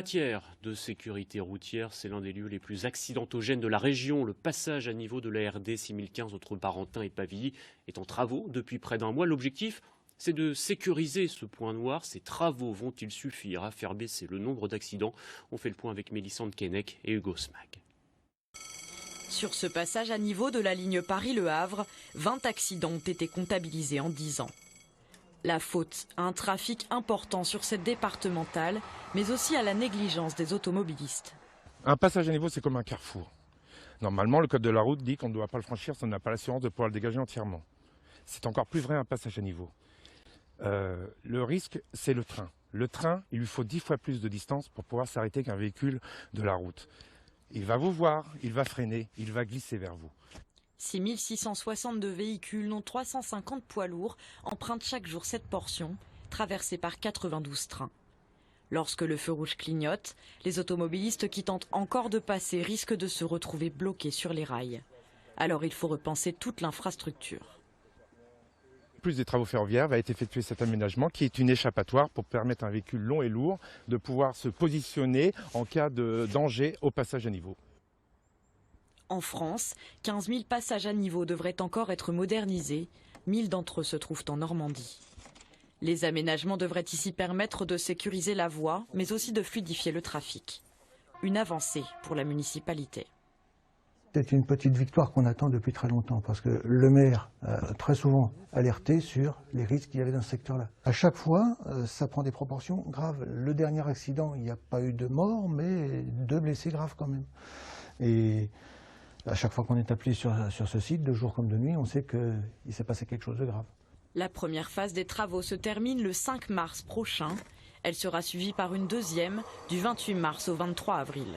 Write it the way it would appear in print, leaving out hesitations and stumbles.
En matière de sécurité routière, c'est l'un des lieux les plus accidentogènes de la région. Le passage à niveau de la RD 6015 entre Barentin et Pavilly est en travaux depuis près d'un mois. L'objectif, c'est de sécuriser ce point noir. Ces travaux vont-ils suffire à faire baisser le nombre d'accidents? On fait le point avec Mélissande Keinec et Hugo Smag. Sur ce passage à niveau de la ligne Paris-Le Havre, 20 accidents ont été comptabilisés en 10 ans. La faute à un trafic important sur cette départementale, mais aussi à la négligence des automobilistes. Un passage à niveau, c'est comme un carrefour. Normalement, le code de la route dit qu'on ne doit pas le franchir si on n'a pas l'assurance de pouvoir le dégager entièrement. C'est encore plus vrai un passage à niveau. Le risque, c'est le train. Le train, il lui faut 10 fois plus de distance pour pouvoir s'arrêter qu'un véhicule de la route. Il va vous voir, il va freiner, il va glisser vers vous. 6 662 véhicules, dont 350 poids lourds, empruntent chaque jour cette portion, traversée par 92 trains. Lorsque le feu rouge clignote, les automobilistes qui tentent encore de passer risquent de se retrouver bloqués sur les rails. Alors il faut repenser toute l'infrastructure. Plus des travaux ferroviaires va être effectué cet aménagement qui est une échappatoire pour permettre à un véhicule long et lourd de pouvoir se positionner en cas de danger au passage à niveau. En France, 15 000 passages à niveau devraient encore être modernisés. 1000 d'entre eux se trouvent en Normandie. Les aménagements devraient ici permettre de sécuriser la voie, mais aussi de fluidifier le trafic. Une avancée pour la municipalité. C'est une petite victoire qu'on attend depuis très longtemps, parce que le maire a très souvent alerté sur les risques qu'il y avait dans ce secteur-là. À chaque fois, ça prend des proportions graves. Le dernier accident, il n'y a pas eu de mort, mais 2 blessés graves quand même. Et à chaque fois qu'on est appelé sur ce site, de jour comme de nuit, on sait qu'il s'est passé quelque chose de grave. La première phase des travaux se termine le 5 mars prochain. Elle sera suivie par une deuxième du 28 mars au 23 avril.